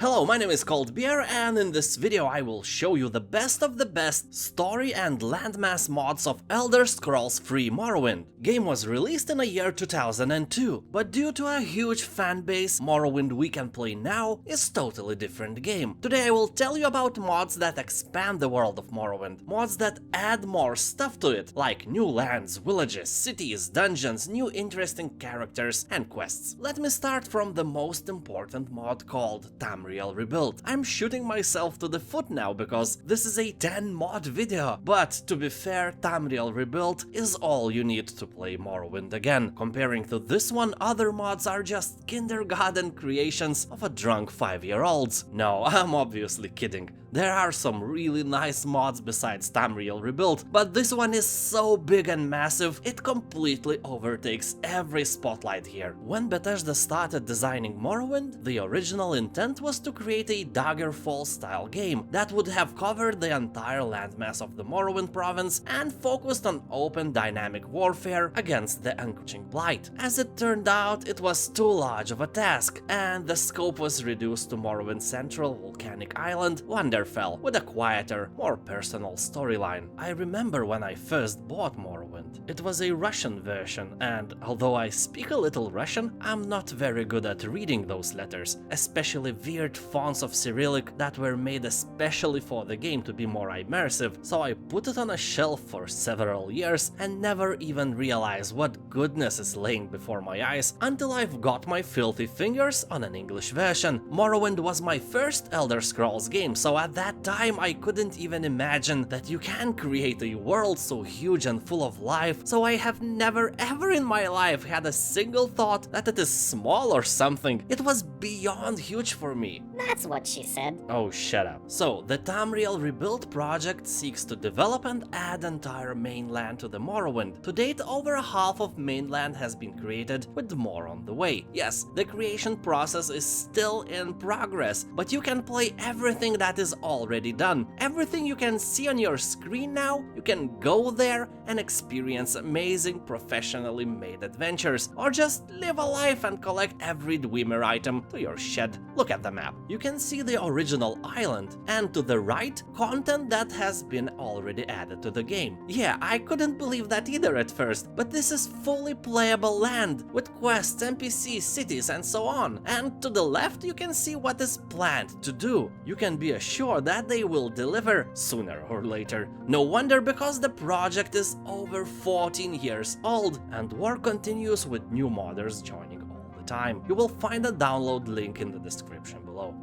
Hello, my name is Cold Beer, and in this video I will show you the best of the best story and landmass mods of Elder Scrolls 3 Morrowind. Game was released in the year 2002, but due to a huge fanbase, Morrowind we can play now is totally different game. Today I will tell you about mods that expand the world of Morrowind, mods that add more stuff to it, like new lands, villages, cities, dungeons, new interesting characters and quests. Let me start from the most important mod called TAMRIEL Rebuild. I'm shooting myself to the foot now because this is a 10 mod video, but to be fair, TAMRIEL Rebuild is all you need to play Morrowind again. Comparing to this one, other mods are just kindergarten creations of a drunk 5-year-olds. No, I'm obviously kidding. There are some really nice mods besides TAMRIEL Rebuild, but this one is so big and massive, it completely overtakes every spotlight here. When Bethesda started designing Morrowind, the original intent was to create a Daggerfall style game that would have covered the entire landmass of the Morrowind province and focused on open dynamic warfare against the encroaching blight. As it turned out, it was too large of a task, and the scope was reduced to Morrowind's central volcanic island, Wonderfell, with a quieter, more personal storyline. I remember when I first bought Morrowind. It was a Russian version, and although I speak a little Russian, I'm not very good at reading those letters, especially weird fonts of Cyrillic that were made especially for the game to be more immersive, so I put it on a shelf for several years and never even realized what goodness is laying before my eyes until I've got my filthy fingers on an English version. Morrowind was my first Elder Scrolls game, so at that time I couldn't even imagine that you can create a world so huge and full of life, so I have never ever in my life had a single thought that it is small or something. It was beyond huge for me. That's what she said. Oh, shut up. So, the TAMRIEL Rebuild project seeks to develop and add entire mainland to the Morrowind. To date, over half of mainland has been created, with more on the way. Yes, the creation process is still in progress, but you can play everything that is already done. Everything you can see on your screen now, you can go there and experience amazing professionally made adventures, or just live a life and collect every Dwemer item to your shed. Look at the map. You can see the original island, and to the right, content that has been already added to the game. Yeah, I couldn't believe that either at first, but this is fully playable land, with quests, NPCs, cities and so on. And to the left you can see what is planned to do. You can be assured that they will deliver sooner or later. No wonder, because the project is over 14 years old, and work continues with new modders joining all the time. You will find a download link in the description below.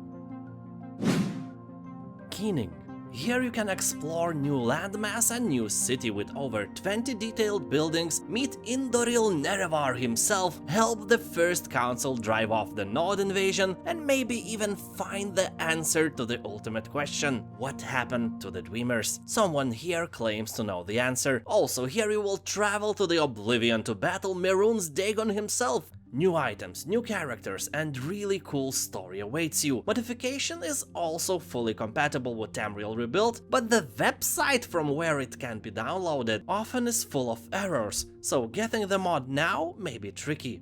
Keening. Here you can explore new landmass and new city with over 20 detailed buildings, meet Indoril Nerevar himself, help the first council drive off the Node invasion, and maybe even find the answer to the ultimate question: what happened to the Dweemers? Someone here claims to know the answer. Also, here you will travel to the Oblivion to battle Mehrunes Dagon himself. New items, new characters, and really cool story awaits you. Modification is also fully compatible with TAMRIEL Rebuild, but the website from where it can be downloaded often is full of errors, so getting the mod now may be tricky.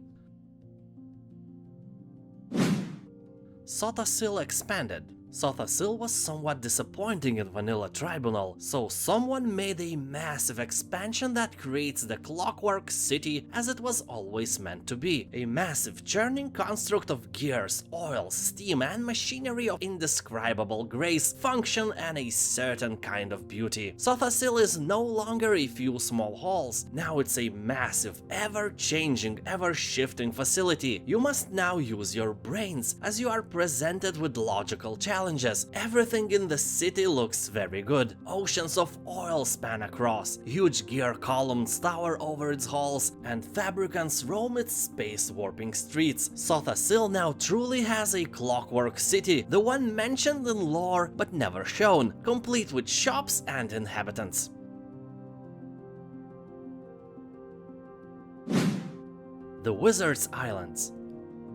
SOTHA expanded. SOTHA was somewhat disappointing in Vanilla Tribunal, so someone made a massive expansion that creates the Clockwork City as it was always meant to be. A massive churning construct of gears, oil, steam and machinery of indescribable grace, function and a certain kind of beauty. SOTHA is no longer a few small halls, now it's a massive, ever-changing, ever-shifting facility. You must now use your brains as you are presented with logical challenges. Everything in the city looks very good. Oceans of oil span across, huge gear columns tower over its halls, and fabricants roam its space-warping streets. SOTHA now truly has a clockwork city, the one mentioned in lore but never shown, complete with shops and inhabitants. The Wizards Islands.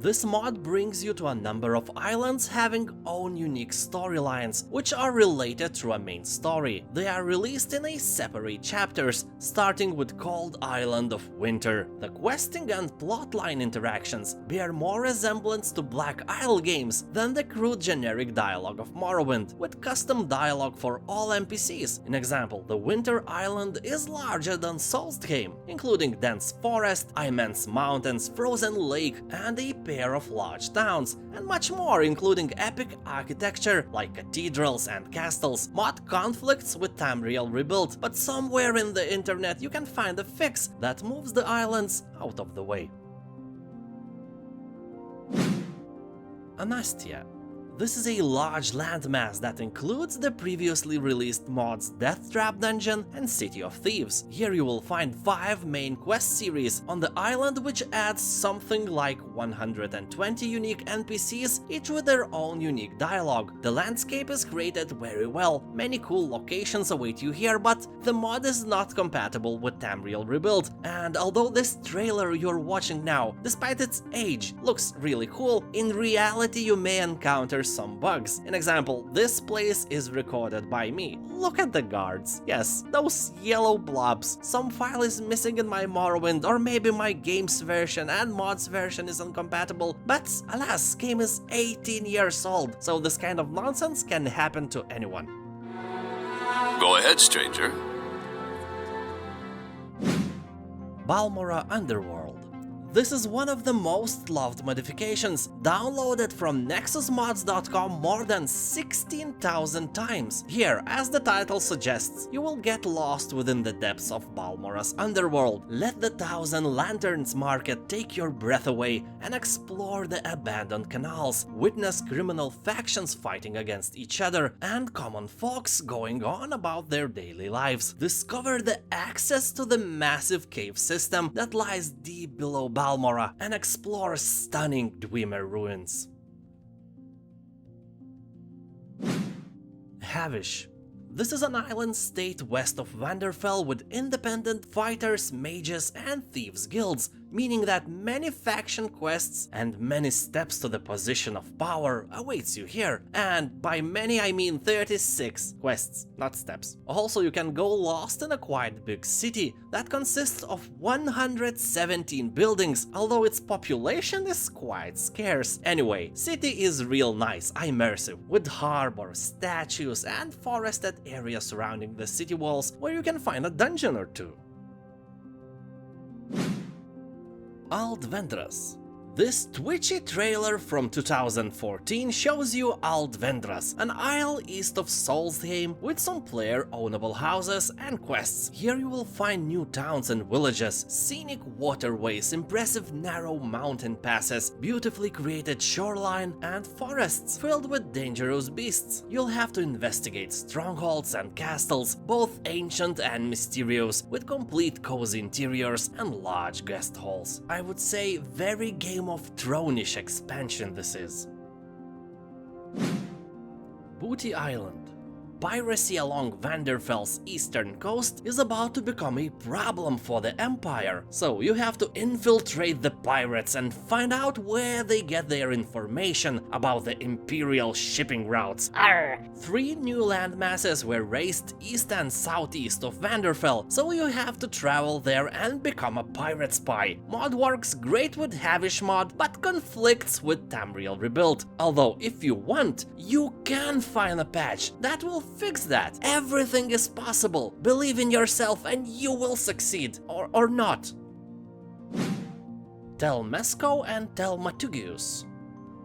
This mod brings you to a number of islands having own unique storylines, which are related through a main story. They are released in a separate chapters, starting with Cold Island of Winter. The questing and plotline interactions bear more resemblance to Black Isle games than the crude generic dialogue of Morrowind, with custom dialogue for all NPCs. In example, the Winter Island is larger than Solstheim, including dense forest, immense mountains, frozen lake, and a pair of large towns, and much more, including epic architecture like cathedrals and castles. Mod conflicts with TAMRIEL rebuild, but somewhere in the internet you can find a fix that moves the islands out of the way. ANNASTIA. This is a large landmass that includes the previously released mods Death Trap Dungeon and City of Thieves. Here you will find 5 main quest series on the island, which adds something like 120 unique NPCs, each with their own unique dialogue. The landscape is created very well, many cool locations await you here, but the mod is not compatible with TAMRIEL Rebuild, and although this trailer you're watching now, despite its age, looks really cool, in reality you may encounter some bugs. An example, this place is recorded by me. Look at the guards. Yes, those yellow blobs. Some file is missing in my Morrowind, or maybe my games version and mods version is incompatible, but alas, game is 18 years old, so this kind of nonsense can happen to anyone. Go ahead, stranger. BALMORA Underworld. This is one of the most loved modifications, downloaded from nexusmods.com more than 16,000 times. Here, as the title suggests, you will get lost within the depths of Balmora's underworld. Let the Thousand Lanterns Market take your breath away and explore the abandoned canals, witness criminal factions fighting against each other, and common folks going on about their daily lives. Discover the access to the massive cave system that lies deep below Balmora and explore stunning Dwemer ruins. Havish. This is an island state west of Vanderfell with independent fighters, mages, and thieves guilds, meaning that many faction quests and many steps to the position of power awaits you here. And by many I mean 36 quests, not steps. Also, you can go lost in a quite big city that consists of 117 buildings, although its population is quite scarce. Anyway, city is real nice, immersive, with harbor, statues, and forested areas surrounding the city walls where you can find a dungeon or two. Aldvendras. This twitchy trailer from 2014 shows you Aldvendras, an isle east of Solstheim with some player-ownable houses and quests. Here you will find new towns and villages, scenic waterways, impressive narrow mountain passes, beautifully created shoreline, and forests filled with dangerous beasts. You'll have to investigate strongholds and castles, both ancient and mysterious, with complete cozy interiors and large guest halls. I would say very Game of Thrones-ish expansion this is. Booty Island. Piracy along Vanderfell's eastern coast is about to become a problem for the Empire, so you have to infiltrate the pirates and find out where they get their information about the Imperial shipping routes. Arr! 3 new landmasses were raised east and southeast of Vanderfell, so you have to travel there and become a pirate spy. Mod works great with Havish mod, but conflicts with TAMRIEL Rebuild. Although if you want, you can find a patch that will fix that. Everything is possible. Believe in yourself and you will succeed. Or not. Tell Meskoa and tell Matouigius.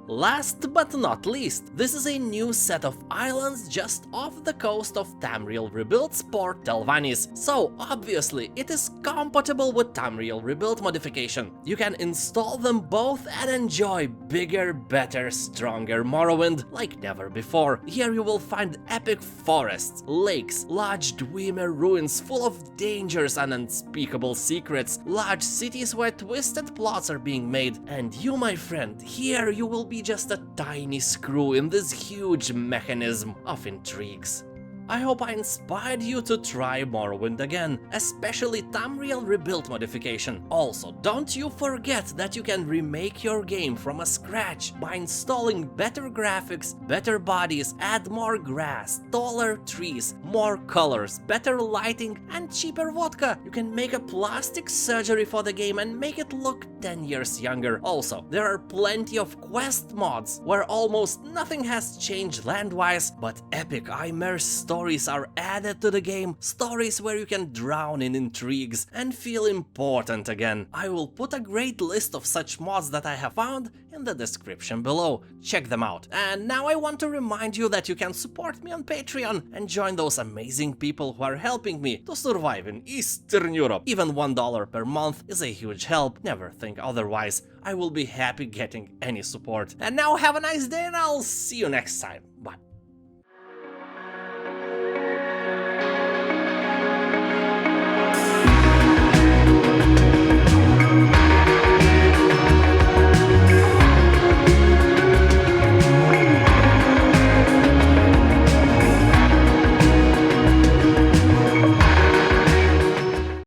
Last but not least, this is a new set of islands just off the coast of TAMRIEL Rebuild's port Telvannis, so obviously it is compatible with TAMRIEL Rebuild modification. You can install them both and enjoy bigger, better, stronger Morrowind like never before. Here you will find epic forests, lakes, large Dwemer ruins full of dangers and unspeakable secrets, large cities where twisted plots are being made, and you, my friend, here you will be just a tiny screw in this huge mechanism of intrigues. I hope I inspired you to try Morrowind again, especially TAMRIEL rebuild modification. Also, don't you forget that you can remake your game from scratch by installing better graphics, better bodies, add more grass, taller trees, more colors, better lighting, and cheaper vodka. You can make a plastic surgery for the game and make it look 10 years younger. Also, there are plenty of quest mods where almost nothing has changed land-wise, but epic immersive stories are added to the game, stories where you can drown in intrigues and feel important again. I will put a great list of such mods that I have found in the description below. Check them out. And now I want to remind you that you can support me on Patreon and join those amazing people who are helping me to survive in Eastern Europe. Even $1 per month is a huge help. Never think otherwise. I will be happy getting any support. And now have a nice day and I'll see you next time. Bye.